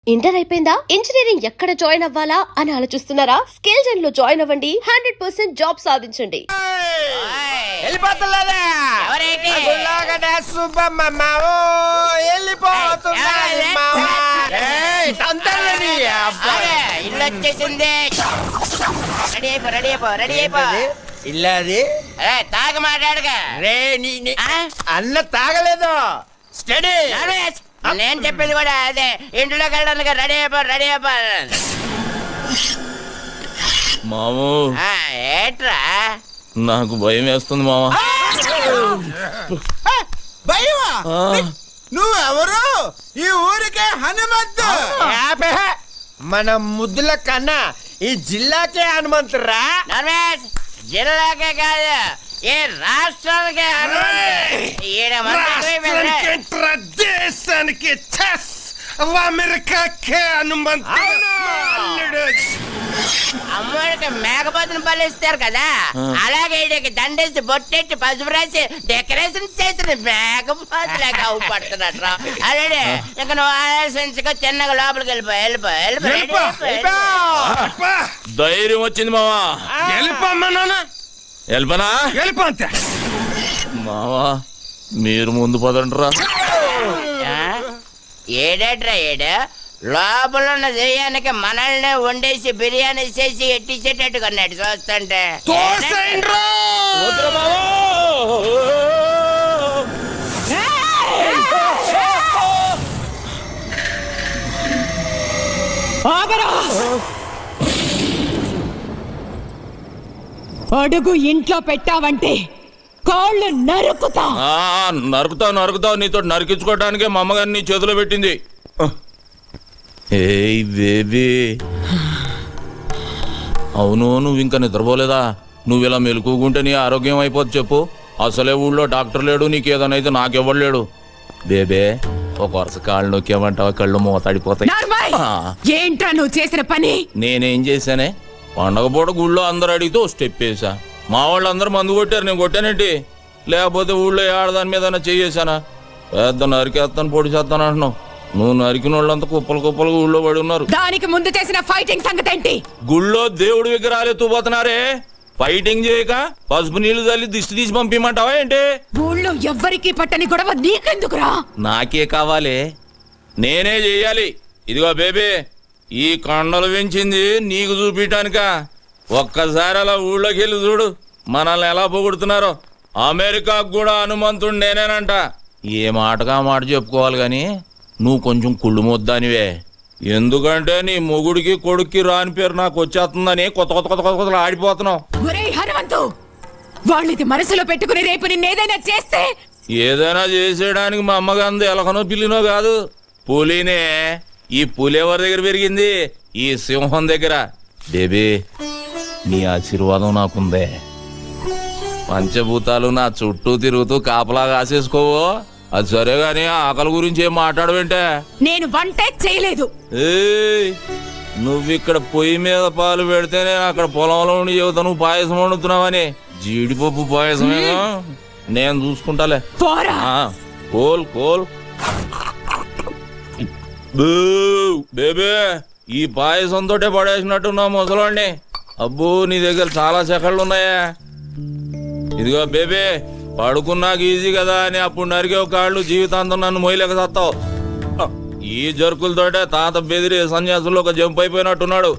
Inter అయిపోయిందా? Engineering ఎక్కడ join అవ్వాలా అని ఆలోచిస్తున్నారా? స్కిల్ జెన్ లో జాయిన్ అవ్వండి. 100% జాబ్ సాధించండి. ఇల్లాది తాగ మాట్లాడగా రే అన్న తాగలేదు. స్టడీ నేను చెప్పేది కూడా అదే. ఇంట్లోకి వెళ్ళడానికి రెడీ అయిపో మాము. ఏట్రా నాకు భయం వేస్తుంది మామ. భయమా? నువ్వెవరు? ఈ ఊరికే హనుమంతు. మన ముద్దుల కన్నా ఈ జిల్లాకే హనుమంతురా. జిల్లాకే కాదు, ఏ రాష్ట్రానికే దేశానికి అమెరికాకే హనుమంతు. అమ్మడికి మేకపోతుని పలిస్తారు కదా, అలాగే వీడికి దండేసి బొట్టెట్టి పసుపు రాసి డెకరేషన్ చేసిన మేకపోతులాగా అవుపడుతున్నట్టు. అలాగే ఇక నువ్వు ఆలోచించుకో, చిన్నగా లోపలికి వెళ్ళిపో. ధైర్యం వచ్చింది మావా. వెళ్ళిపోనా? వెళ్ళిపోతే మావా మీరు ముందు పదండ్రా. ఏడేట్రా ఏడు లోపల ఉన్న దెయ్యానికి మనల్ని వండేసి బిర్యానీ చేసి ఎట్టించేటట్టు కొన్నాడు చూస్తుంటే. అడుగు ఇంట్లో పెట్టావంటే కాళ్ళు నరుకుతా. నరుకుతావు. నీతో నరికించుకోవడానికే మా అమ్మగారిని నీ చేతిలో పెట్టింది. ఏయ్ బేబీ, అవును నువ్వు ఇంకా నిద్రపోలేదా? నువ్వు ఇలా మెలుకుంటే నీ ఆరోగ్యం అయిపోద్ది. చెప్పు, అసలే ఊళ్ళో డాక్టర్ లేడు, నీకేదనైతే నాకెవ్వలేడు. బేబే ఒక వరుస కాళ్ళు నొక్కేమంటావా? కళ్ళు మూతడిపోతాయి. ఏంట్రా నువ్వు చేసిన పని? నేనేం చేశానే? పండగ పూట గుళ్ళో అందరు అడిగితే ఓ స్టెప్ వేసా. మా వాళ్ళు అందరు మందు కొట్టారు, నేను కొట్టానేంటి? లేకపోతే ఊళ్ళో ఆడదాని మీద చెయ్యేసానా? పెద్ద నరికేస్తాను పొడి చేస్తాను అంటున్నావు. నువ్వు నరికిన వాళ్ళంతా కుప్పలు ఊళ్ళో పడి ఉన్నారు. దానికి ముందు చేసిన ఫైటింగ్ సంగతి ఏంటి? గుళ్ళో దేవుడి విగ్రహాలు ఎత్తుపోతున్నారే, ఫైటింగ్ చేయక పసుపు నీళ్లు చల్లి దిష్టి తీసి పంపిమంటావా ఏంటి? ఊళ్ళో ఎవ్వరికి పట్టని గొడవ నీకెందుకురా? నాకే కావాలి, నేనే చెయ్యాలి. ఇదిగో బేబీ, ఈ కొండలు పెంచింది నీకు చూపించటానిక. ఒక్కసారి అలా ఊళ్ళోకి వెళ్ళి చూడు, మనల్ని ఎలా పొగుడుతున్నారో. అమెరికాకు కూడా హనుమంతుడు నేనేనంట. ఏ మాటగా మాట చెప్పుకోవాలి గాని నువ్వు కొంచెం కుళ్ళు మొద్దానివే. ఎందుకంటే నీ మొగుడికి కొడుక్కి రాని పేరు నాకు వచ్చేస్తుందని కొత్త ఆడిపోతున్నావు. హనుమంతు, వాళ్ళది మనసులో పెట్టుకుని రేపు నిన్నేదైనా చేస్తే? ఏదైనా చేసేయడానికి మా అమ్మగాంది ఎలకనో పిల్లినో కాదు, పులినే. ఈ పులి ఎవరి దగ్గర పెరిగింది? ఈ సింహం దగ్గర. బేబీ, నీ ఆశీర్వాదం నాకుందే. పంచభూతాలు నా చుట్టూ తిరుగుతూ కాపలా కాసేసుకోవో. అది సరే గాని ఆకలి గురించి ఏం మాట్లాడవేంటే? నేను వంటే చేయలేదు. నువ్విక్కడ పొయ్యి మీద పాలు పెడితేనే అక్కడ పొలంలో ఉండి చెబుతా నువ్వు పాయసం వండుతున్నావని. జీడిపప్పు పాయసమేగా, నేను చూసుకుంటాలే. కోల్ బేబే, ఈ పాయసంతో పడేసినట్టున్నా ముసలాండి. అబ్బో, నీ దగ్గర చాలా సెకళ్ళు ఉన్నాయా? ఇదిగో బేబే, పడుకున్నాక ఈజీ కదా అని అప్పుడు నరికే కాళ్ళు జీవితాంతం నన్ను మొయ్యలేక సత్తావు. ఈ జరుకులతోటే తాత బెదిరి సన్యాసుల్లో ఒక జంప్ అయిపోయినట్టున్నాడు.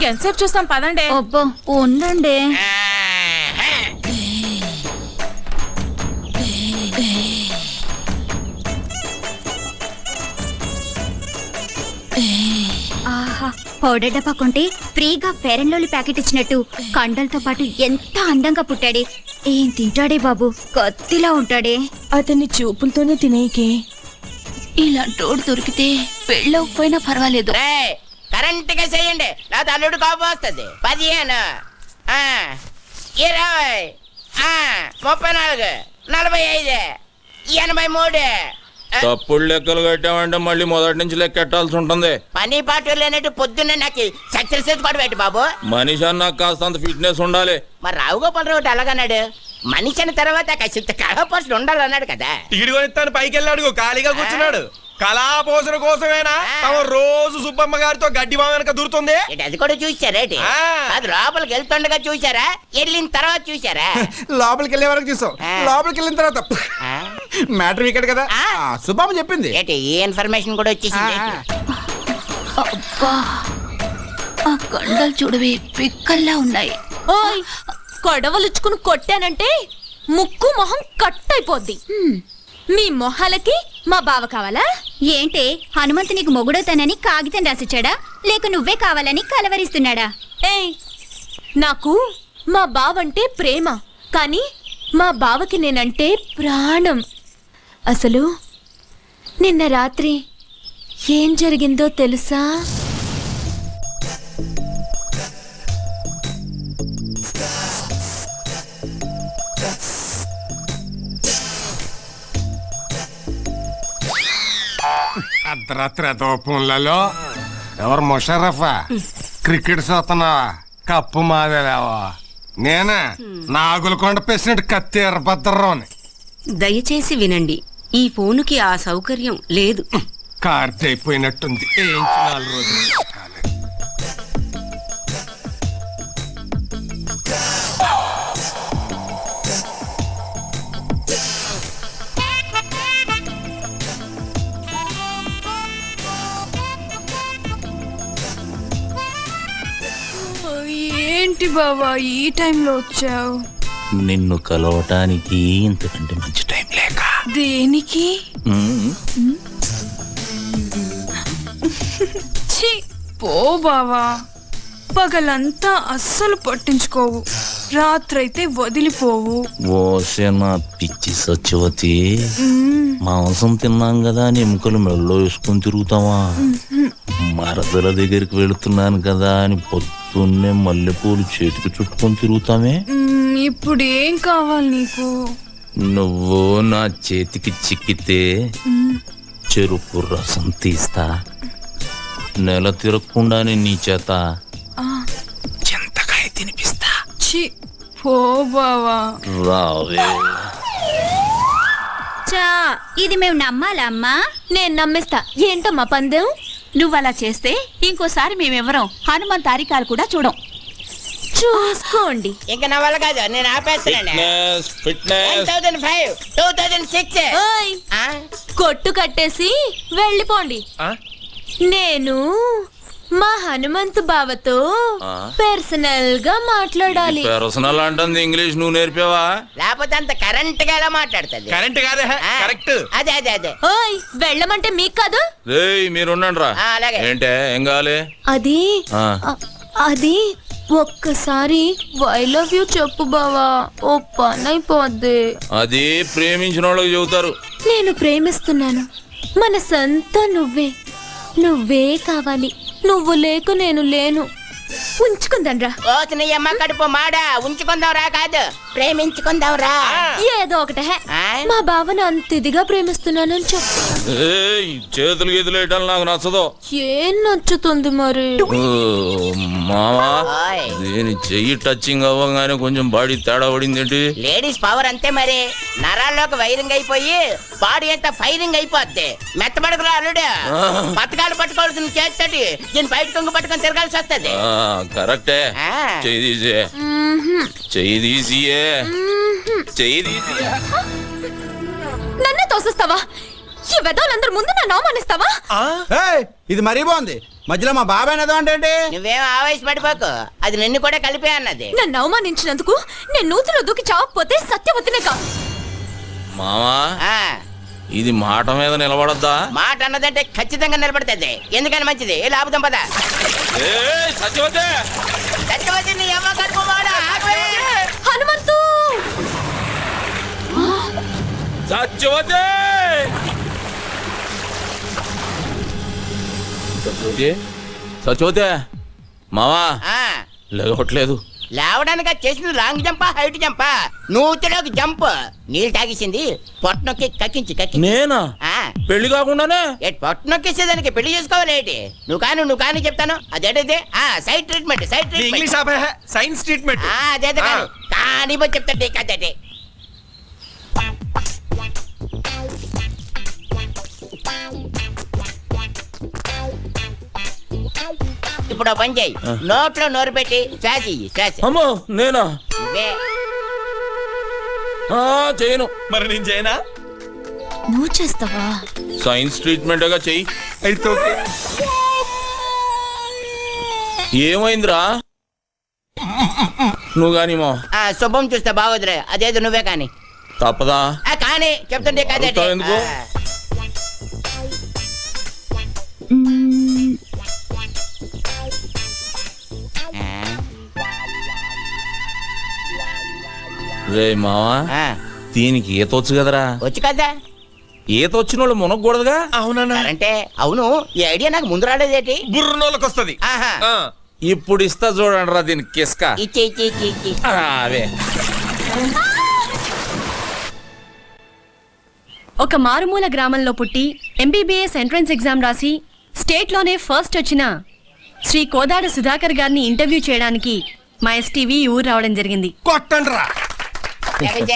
ఇంకెంతసేపు చూస్తాం పదండి. అబ్బో ఉండండి. ఆహా, పౌడర్ డబ్బా కొంటే ఫ్రీగా ఫెయిర్ అండ్ లవ్లీ ప్యాకెట్ ఇచ్చినట్టు కండలతో పాటు ఎంత అందంగా పుట్టాడే. ఏం తింటాడే బాబు, కత్తిలా ఉంటాడే. అతన్ని చూపులతోనే తినేకే. ఇలాంటోడు దొరికితే పెళ్ళకపోయినా పర్వాలేదు. కరెంట్ గా చేయండి, నా అల్లుడు కోపం వస్తుంది. 15 20 34 45 83. తప్పుడు లెక్కలు కట్టామంటే మళ్ళీ మొదటి నుంచి లెక్కెట్టాల్సి ఉంటుంది. పని పాటు లేనట్టు పొద్దున్నే నాకు చచ్చర చేతి పాటు పెట్టి బాబు. మనిషి అన్న కాస్తంత ఫిట్నెస్ ఉండాలి. మరి రావుగోపాలరావు ఒకటి అలాగన్నాడు, మనిషి అన్న తర్వాత కాసింత కళాపోషణ ఉండాలన్నాడు కదా. టికెట్ కొనిస్తాను పైకి వెళ్ళాడు, ఖాళీగా కూర్చున్నాడు. కళాపోషణ కోసమేనా తమ రోజు సుబ్బమ్మ గారితో గడ్డి బావ వెనక దూరుతుంది. అది కూడా చూసారేటి? అది లోపలికి వెళ్తుండగా చూసారా, వెళ్ళిన తర్వాత చూసారా? లోపలికి వెళ్ళే వరకు చూసాం, లోపలికి వెళ్ళిన తర్వాత మ్యాటర్ ఇక్కడ కదా సుబ్బమ్మ చెప్పింది. ఏంటి ఈ ఇన్ఫర్మేషన్ కూడా వచ్చేసింది? అబ్బా, ఆ కండలు చూడవే పిక్కల్లా ఉన్నాయి. ఓయ్, కొడవలుచ్చుకుని కొట్టానంటే ముక్కు మొహం కట్ అయిపోద్ది. మీ మొహాలకి మా బావ కావాలా? ఏంటే హనుమంతు నీకు మొగుడవుతానని కాగితం రాసిచ్చాడా, లేక నువ్వే కావాలని కలవరిస్తున్నాడా? ఏయ్, నాకు మా బావంటే ప్రేమ, కానీ మా బావకి నేనంటే ప్రాణం. అసలు నిన్న రాత్రి ఏం జరిగిందో తెలుసా? అర్ధరాత్రి దోపంలలో ఎవరు ముషరఫా క్రికెట్ చూస్తున్నావా? కప్పు మాదేలేవా? నేనే నాగులకొండ ప్రెసిడెంట్ కత్తి ఎర్రభద్రరావుని. దయచేసి వినండి, ఈ ఫోనుకి ఆ సౌకర్యం లేదు. కార్తీ అయిపోయినట్టుంది, వేయించి 4 రోజులు. ఏంటి బావా ఈ టైంలో వచ్చావు? నిన్ను కలవటానికి ఇంతకంటే మంచి టైం లేక. దేనికి? ఛీ, పో బావా, పగలంతా అస్సలు పట్టించుకోవు, రాత్రైతే వదిలిపోవు. ఓసే నా పిచ్చి సత్యవతి, మాంసం తిన్నాం కదా అని ఎముకలు మెళ్ళో వేసుకొని తిరుగుతావా? మరదల దగ్గరికి వెళుతున్నాను కదా అని పొద్దున్నే మల్లెపూలు చేతికి చుట్టుకొని తిరుగుతామే. ఇప్పుడు ఏం కావాలి నీకు? నువ్వు నా చేతికి చిక్కితే చెరుకు రసం తీస్తా, నెల తిరగకుండానే నీ చేత చింతకాయ తినిపిస్తా. ఛీ, పో బావా. రావే. చా, ఇది మేము నమ్మాలా అమ్మా? నేను నమ్మేస్తా. ఏంటమ్మా పందెం? నువ్వలా చేస్తే ఇంకోసారి మేమెవరం హనుమంత్ తారికాలు కూడా చూడం. చూసుకోండి. ఇంకా నా వల్ల కాదు, నేను ఆపేస్తున్నాను. ఫిట్నెస్ 2005 2006. ఓయ్, కొట్టు కట్టేసి వెళ్ళిపోండి. నేను మా హనుమంతు బావతో పర్సనల్ గా మాట్లాడాలి. పర్సనల్ అంటుంది ఇంగ్లీష్ నువ్వు నేర్పావా? లేకపోతే అంత కరెంట్ గా ఎలా మాట్లాడుతుంది? కరెంట్ కాదే, కరెక్ట్. అదే అదే అదే. ఓయ్, వెళ్ళమంటే మీకు కాదు. మీరుండండి రా. అలాగే. ఏంటే ఏం కావాలి? అది అది ఒక్కసారి ఐ లవ్ యూ చెప్పు బావా, ఓ పని అయిపోద్ది. అది ప్రేమించిన వాళ్ళకి చెబుతారు. నేను ప్రేమిస్తున్నాను, మనసంతా నువ్వే, నువ్వే కావాలి. నువ్వు లేకు నేను లేను. ఉంచుకుందాంరా. నీ అమ్మ కడుపు మాడా, ఉంచుకుందాంరా కాదు, ప్రేమించుకుందాంరా. ఏదో ఒకటే, మా బావను అంత ఇదిగా ప్రేమిస్తున్నానని చెప్పు. చేతులు గీతులు వేయటం నాకు నచ్చదు. ఏం నచ్చుతుంది మరి? మామా, దీని చెయ్యి టచింగ్ అవ్వగానే కొంచెం బాడీ తేడా పడింది ఏంటి? లేడీస్ పవర్ అంతే మరి, నరాల్లోకి వైరింగ్ అయిపోయి బాడీ అంతా ఫైరింగ్ అయిపోద్ది. మెత్తబడుకురా అల్లుడు, పథకాలు పట్టుకోవాల్సిన చేస్తటి దీన్ని బయట కొంగు పట్టుకొని తిరగాల్సి వస్తుంది. కరెక్టే. చెయ్యి తీసే, చెయ్యి తీసియే, చెయ్యి తీసి. నన్ను తోసేస్తావా? ఈ వెదవులందరి ముందు నన్ను అవమానిస్తావా? ఏయ్, ఇది మరీ బాగుంది. మధ్యలో మా బాబాయ్ ఏదో అంటే నువ్వేం ఆవేశపడిపోకు, అది నిన్ను కూడా కలిపే అన్నది. నన్ను అవమానించినందుకు నేను నూతిలో దూకి చావకపోతే సత్యవతినే కాదు. మావా ఆ, ఇది మాట మీద నిలబడద్దా? మాట అన్నదంటే ఖచ్చితంగా నిలబడుతుంది. ఎందుకని మంచిది, ఏ లాభం పద. ఏయ్, సత్యవతి! సత్యవతి నీ అమ్మ కడుపువాడా, ఆగవే. హనుమంతు! సత్యవతి! సత్యవతి సత్యవతి మావా ఆ, లేవట్లేదు. లేవడానికి అది చేసింది లాంగ్ జంపా హైట్ జంపా? నూతిలోకి జంప్. నీళ్ళు తాగేసింది, పొట్టనొక్కి కక్కించి నేనా? పెళ్లి కాకుండానే? పొట్టనొక్కేసేదానికి పెళ్లి చేసుకోవాలి ఏంటి? నువ్వు కాని చెప్తాను. అదేంటిది? సైడ్ ట్రీట్మెంట్, సైడ్ నీ ఇంగ్లీష్ ట్రీట్మెంట్. ఆపే సైన్స్ ట్రీట్మెంట్. అదే కానీ పోయి చెప్తాండి కదండి. ఇప్పుడు ఓ పని చేయి, నోట్లో నోరు పెట్టి శ్వాస ఇయ్యి, శ్వాస. అమ్మో నేనా? నువ్వే. చేయను. మరి నేను చేయనా? నువ్వు చేస్తావా? సైన్స్ ట్రీట్మెంట్గా చెయ్యి. అయితే ఓకే. ఏమైందిరా? నువ్వు గాని మా శుభం చూస్తే బాగోదురే, అదేదో నువ్వే కాని. తప్పదా? కానీ చెప్తుంటే కదండి. అడుగుతావు ఎందుకు? రే మావా, దీనికి ఈత వచ్చు కదరా? వచ్చు కదా. ఈత వచ్చిన వాళ్ళు మునగకూడదుగా? అవునా? అంటే అవును, ఈ ఐడియా నాకు ముందు రాలేదేటి? బుర్రనోళ్ళకి వస్తుంది. ఆహా. ఇప్పుడు ఇస్తా చూడండి రా దీనికి కిస్క. ఇచ్చి. అవే ఒక మారుమూల గ్రామంలో పుట్టి ఎంబీబీఎస్ ఎంట్రన్స్ ఎగ్జామ్ రాసి స్టేట్లోనే ఫస్ట్ వచ్చిన శ్రీ కోదాడ సుధాకర్ గారిని ఇంటర్వ్యూ చేయడానికి మా ఎస్టీవీ ఊరు రావడం జరిగింది. కొట్టండి రా. జగజే.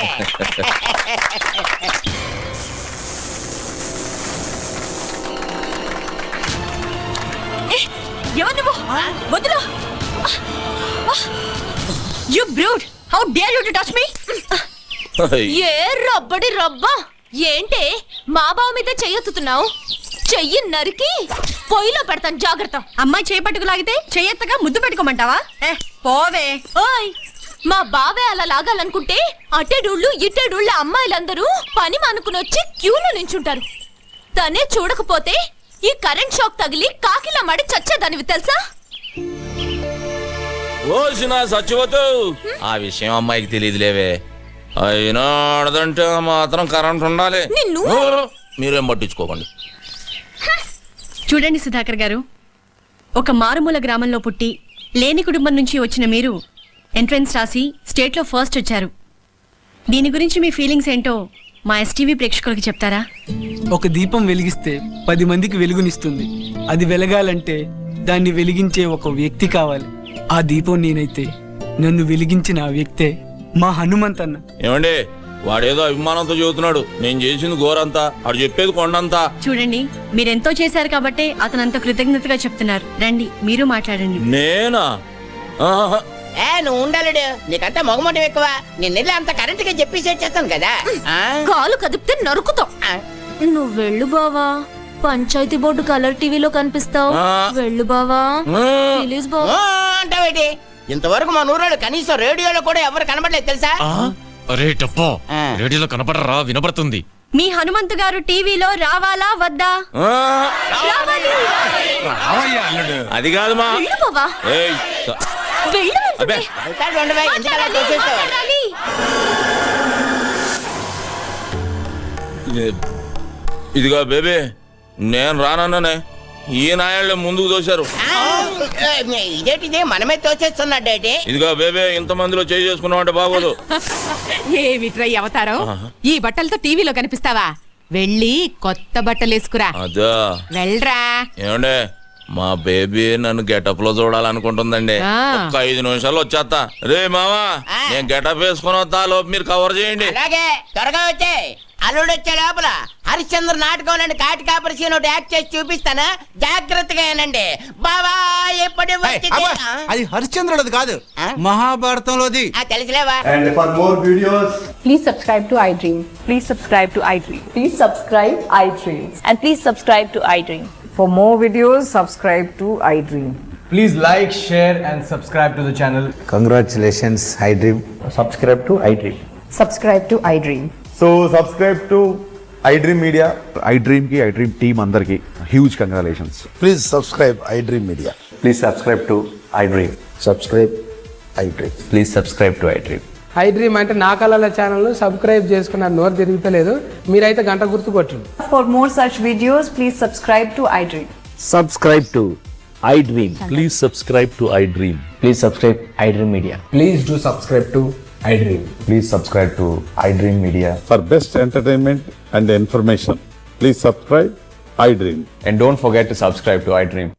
ఎవరు నువ్వు? వదిలు! You brute! How dare you to touch me? ఏ రబ్బడి రబ్బా! ఏంటే మా బావ మీద చెయ్యెత్తుతున్నావు? చెయ్యి నరికి పొయ్యిలో పెడతాను, జాగ్రత్త. అమ్మాయి చేపట్టుకు లాగితే చెయ్యెత్తగా ముద్దు పెట్టుకోమంటావా? పోవే. ఓయ్, మా బావే అలా లాగాలనుకుంటే అటెడూళ్ళు ఇటెడూళ్ళ అమ్మాయిలందరూ పని మానుకుని వచ్చి క్యూలో నించుంటారు. తనే చూడకపోతే ఈ కరెంట్ షాక్ తగిలి కాకిలా మడి చచ్చేదానివి తెలుసా? ఓసిన సచ్చిపోతూ ఆ విషయం అమ్మాయికి తెలియదులేవే. అయినా ఆడదంటే మాత్రం కరెంట్ ఉండాలి. నిన్ను మీరేం పట్టించుకోకండి. చూడండి సుధాకర్ గారు, ఒక మారుమూల గ్రామంలో పుట్టి లేని కుటుంబం నుంచి వచ్చిన మీరు ఎంట్రన్స్ రాసి స్టేట్లో ఫస్ట్ వచ్చారు. దీని గురించి మీ ఫీలింగ్స్ ఏంటో మా ఎస్టీవీ ప్రేక్షకులకి చెప్తారా? ఒక దీపం వెలిగిస్తే 10 మందికి వెలుగునిస్తుంది. అది వెలగాలంటే దాన్ని వెలిగించే ఒక వ్యక్తి కావాలి. ఆ దీపం నేనైతే నన్ను వెలిగించిన ఆ వ్యక్తే మా హనుమంతన్న. ఏమండి, వాడేదో అభిమానంతో చెబుతున్నాడు. నేను చేసింది గోరంతా, వాడు చెప్పేది కొండంతా. చూడండి, మీరెంతో చేశారు కాబట్టే అతను అంత కృతజ్ఞతగా చెప్తున్నారు. రండి మీరు మాట్లాడండి. నేనా? నువ్వు ఉండాలడు, నీకంతా మొగమోటం ఎక్కువ. నిన్నెళ్ళి అంత కరెంట్ గా చెప్పి సెట్ చేస్తాను కదా. కాలు కదిపితే నరుకుతావు. నువ్వు వెళ్ళు బావా, పంచాయతీ బోర్డు కలర్ టీవీలో కనిపిస్తావు. వెళ్ళు బావా, ప్లీజ్ బావా. అంటావేటి? ఇంతవరకు మా నూరాడు కనీసం రేడియోలో కూడా ఎవరు కనబడలేదు తెలుసా? అరే టప్పా, రేడియోలో కనపడరా, వినపడుతుంది. మీ హనుమంతు గారు టీవీలో రావాలా వద్దా? అది కాదు మా. వెళ్ళు బావా, ఏయ్, వెళ్ళు. అబ్బే వెళ్తాడు ఉండవే, ఎందుకు అలా తోసేస్తావు? మాట్లాడాలి. ఇదిగో బేబీ, నేను రానన్నానే, ఈ నాయాళ్ళే ముందుకు దోశారు. ఇదేంటిది మనమే తోచేస్తున్నాడేటి? ఇదిగో బేబీ, ఇంత మందిలో చేయి చేసుకున్నావు అంటే బాగోదు. ఏమిట్రా ఈ అవతారం? ఈ బట్టలతో టీవీలో కనిపిస్తావా? వెళ్ళి కొత్త బట్టలు వేసుకురా. అదా వెళ్ళరా. ఏమండే, మా బేబీ నన్ను గెటప్ లో చూడాలనుకుంటుందండి. ఒక్క 5 నిమిషాలు వచ్చేస్తా. రే మావా, నేను గెటప్ వేసుకుని వస్తా, లోపు మీరు కవర్ చేయండి. అలాగే, త్వరగా వచ్చే. అల్లుడు వచ్చే లోపల హరిశ్చంద్ర నాటకంలోని కాటి కాపరి సీన్ ఒకటి యాక్ట్ చేసి చూపిస్తాను, జాగ్రత్తగా ఏనండి బాబా. ఎప్పుడు అది హరిశ్చంద్రుడిది కాదు, మహాభారతంలోది. తెలుసులేవా? And for more videos, Please subscribe to iDream. Please subscribe to iDream. Please subscribe iDream. And please subscribe to iDream. For more videos, subscribe to iDream. please like, share, and subscribe to the channel. Congratulations, iDream. Subscribe to iDream. Subscribe to iDream. So subscribe to iDream Media. iDream ki iDream team అందరికి huge congratulations. Please subscribe iDream Media. Please subscribe to iDream. Subscribe iDream. Please subscribe to iDream. iDream అంటే నా కళల channel subscribe చేసుకున్నారు, నోరు తిరుగుతలేదు, మీరైతే గంట గుర్తు కొట్టండి. For more such videos, please subscribe to iDream. Subscribe to iDream. Please subscribe to iDream. Please subscribe iDream Media. Please do subscribe to iDream. Please subscribe to iDream Media. For best entertainment and information, please subscribe iDream. And don't forget to subscribe to iDream.